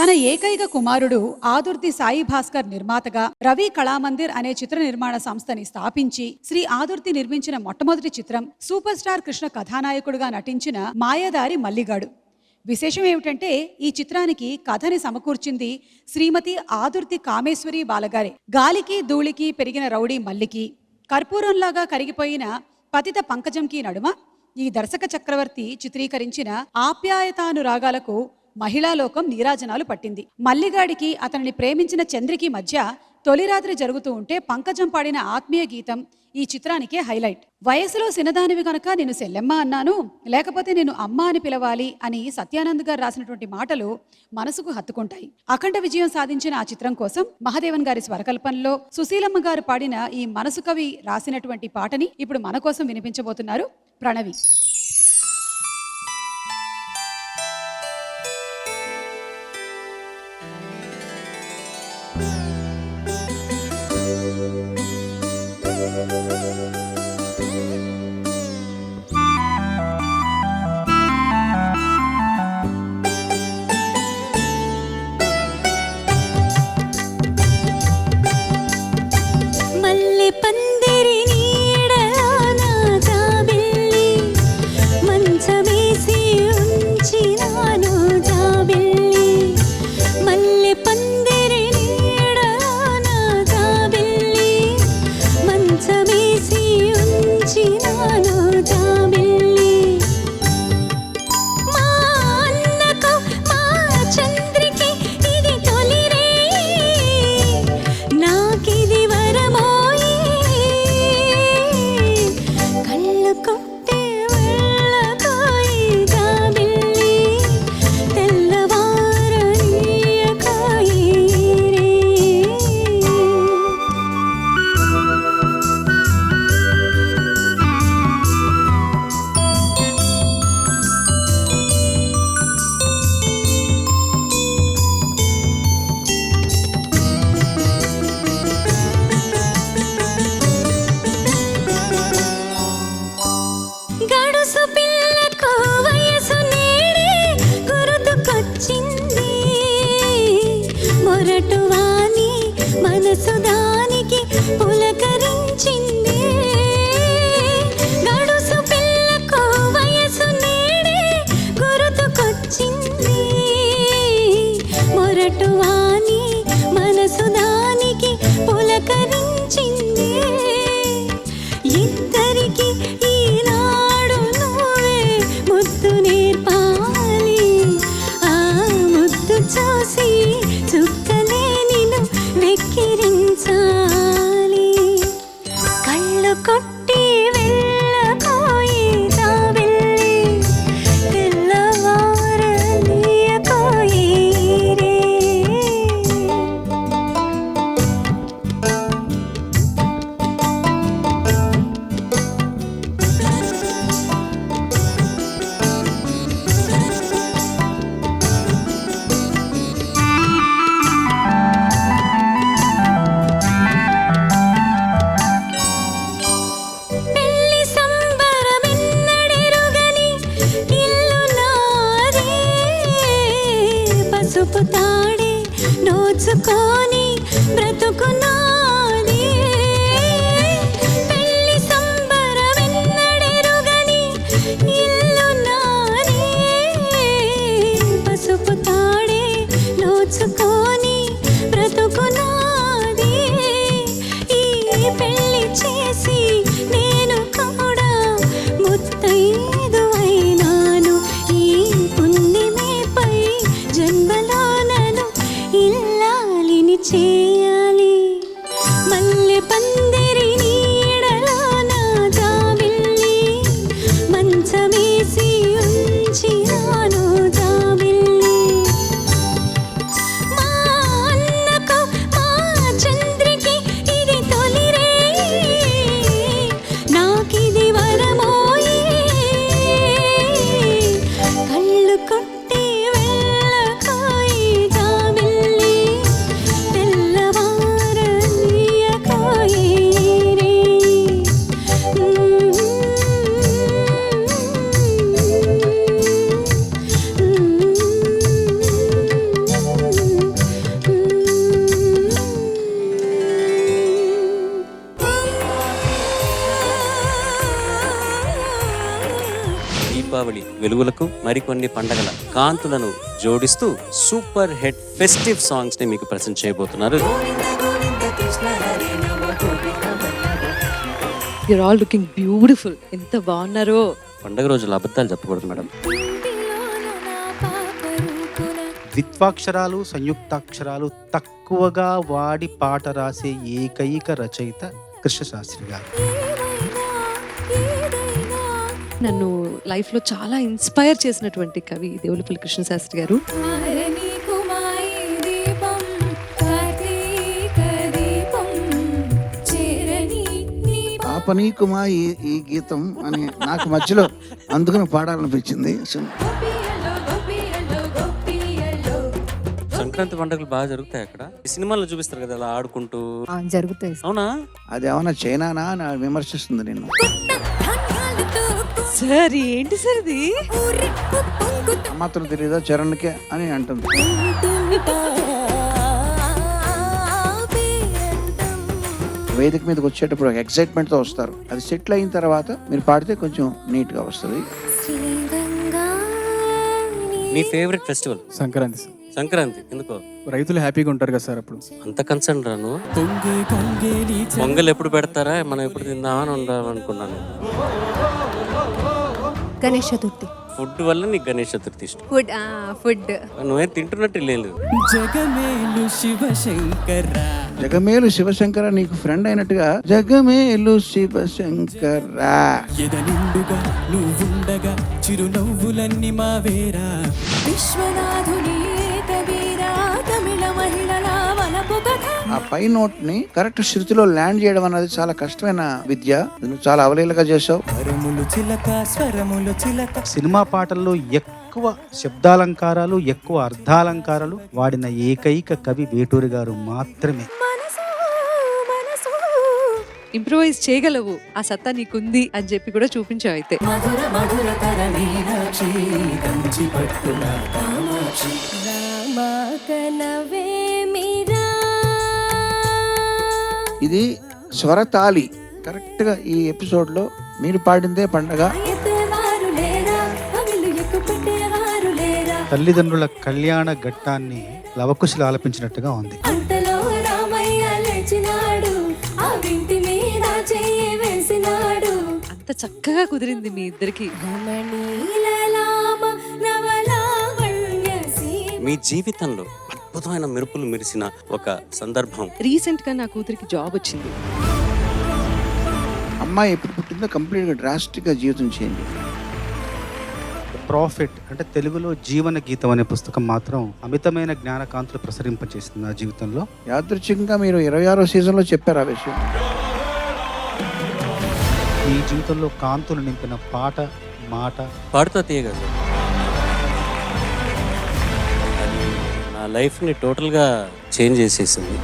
తన ఏకైక కుమారుడు ఆదుర్తి సాయి భాస్కర్ నిర్మాతగా రవి కళామందిర్ అనే చిత్ర నిర్మాణ సంస్థని స్థాపించి శ్రీ ఆదుర్తి నిర్మించిన మొట్టమొదటి చిత్రం సూపర్ స్టార్ కృష్ణ కథానాయకుడిగా నటించిన మాయదారి మల్లిగాడు. విశేషం ఏమిటంటే ఈ చిత్రానికి కథని సమకూర్చింది శ్రీమతి ఆదుర్తి కామేశ్వరి బాలగారే. గాలికి ధూళికి పెరిగిన రౌడీ మల్లికి, కర్పూరంలాగా కరిగిపోయిన పతిత పంకజంకి నడుమ ఈ దర్శక చక్రవర్తి చిత్రీకరించిన ఆప్యాయతానురాగాలకు మహిళాలోకం నీరాజనాలు పట్టింది. మల్లిగాడికి అతనిని ప్రేమించిన చంద్రికి మధ్య తొలి రాత్రి జరుగుతూ ఉంటే పంకజం పాడిన ఆత్మీయ గీతం ఈ చిత్రానికే హైలైట్. వయసులో సినదానివి కనుక నేను సెల్లెమ్మ అన్నాను, లేకపోతే నేను అమ్మ అని పిలవాలి అని సత్యానంద్ గారు రాసినటువంటి మాటలు మనసుకు హత్తుకుంటాయి. అఖండ విజయం సాధించిన ఆ చిత్రం కోసం మహాదేవన్ గారి స్వరకల్పనలో సుశీలమ్మ గారు పాడిన ఈ మనసు కవి రాసినటువంటి పాటని ఇప్పుడు మన కోసం వినిపించబోతున్నారు ప్రణవి. మా వెలుగులకు మరికొన్ని పండగల కాంతులను జోడిస్తూ సూపర్ హిట్ ఫెస్టివ్ సాంగ్స్ ని మీకు ప్రజెంట్ చేయబోతున్నారు. You're all looking beautiful. ఎంత బాగున్నారో. పండగ రోజుల అబద్ధాలు చెప్పకూడదు మేడం. ద్విత్వాక్షరాలు సంయుక్తాక్షరాలు తక్కువగా వాడి పాట రాసే ఏకైక రచయిత కృష్ణశాస్త్రి గారు. నన్ను లైఫ్లో చాలా ఇన్స్పైర్ చేసినటువంటి కవి దేవులపల్లి కృష్ణశాస్త్రి గారు. పాపనీకుమా ఈ గీతం అని నాకు మధ్యలో అందుకని పాడాలనిపించింది. సంక్రాంతి పండుగలు బాగా జరుగుతాయి అక్కడ. ఈ సినిమాల్లో చూపిస్తారు కదా అలా ఆడుకుంటూ. జరుగుతాయి. అవునా? అది ఏమన్నా చైనానా అని విమర్శిస్తుంది నిన్ను. సార్ ఏంటి సార్ ఇది? మాత్రం తెలియదా చరణ్కే అని అంటుంది. వేదిక మీదకి వచ్చేటప్పుడు ఎక్సైట్మెంట్తో వస్తారు. అది సెటిల్ అయిన తర్వాత మీరు పాడితే కొంచెం నీట్గా వస్తుంది. మీ favourite festival? Sankranti sir. Sankranti ఎందుకో? రైతులు హ్యాపీగా ఉంటారు కదా సార్ అప్పుడు. అంత కన్సర్న్ రాను. పొంగల్ ఎప్పుడు పెడతారా, మనం ఎప్పుడు తిందామని ఉండాలనుకున్నాను. గణేష్ చతుర్థి. ఫుడ్ వల్ల నీకు గణేష్ చతుర్థి ఇష్టం? ఫుడ్ నువ్వేం తింటున్నట్టు లేదు. జగమేలు శివశంకర నీకు ఫ్రెండ్ అయినట్టుగా జగమేలు శివశంకర. నువ్వుండగా చిరునవ్వులన్నీ మావేరా. విశ్వనాథుని తమిళ మహిళల వలపు కథ. ఆ పై నోట్ ని కరెక్ట్ శృతిలో ల్యాండ్ చేయడం అనేది చాలా కష్టమైన విద్య. నువ్వు చాలా అవలీలగా చేసావు. స్వరములు చిలక. సినిమా పాటల్లో ఎక్కువ శబ్దాలంకారాలు, ఎక్కువ అర్థాలంకారాలు వాడిన ఏకైక కవి వేటూరి గారు మాత్రమే. ఇంప్రూవైజ్ చేయగలవు, ఆ సత్తా నీకుంది అని చెప్పి కూడా చూపించావు. అయితే ఇది స్వరతాళి. కరెక్ట్ గా ఈ ఎపిసోడ్ లో మీరు పాడిందే పండగ. తల్లిదండ్రుల కళ్యాణ ఘట్టాన్ని లవకుశలు ఆలపించినట్టుగా ఉంది. అంత చక్కగా కుదిరింది మీ ఇద్దరికి. మీ జీవితంలో అద్భుతమైన మెరుపులు మెరిసిన ఒక సందర్భం? రీసెంట్ గా నా కూతురికి జాబ్ వచ్చింది. అమ్మాయి ఎప్పుడు పుట్టిందో కంప్లీట్ గా డ్రాస్టిక్ గా జీవితం చేయండి. ప్రాఫిట్ అంటే తెలుగులో జీవన గీతం అనే పుస్తకం మాత్రం అమితమైన జ్ఞానకాంతులు ప్రసరింపచేసింది నా జీవితంలో. యాదృచ్ఛికంగా మీరు 26వ సీజన్లో చెప్పారు ఆ విషయం. ఈ జీవితంలో కాంతులు నింపిన పాట, మాట. పాడుతా తీయగా నా లైఫ్ని టోటల్గా చేంజ్ చేసేసింది.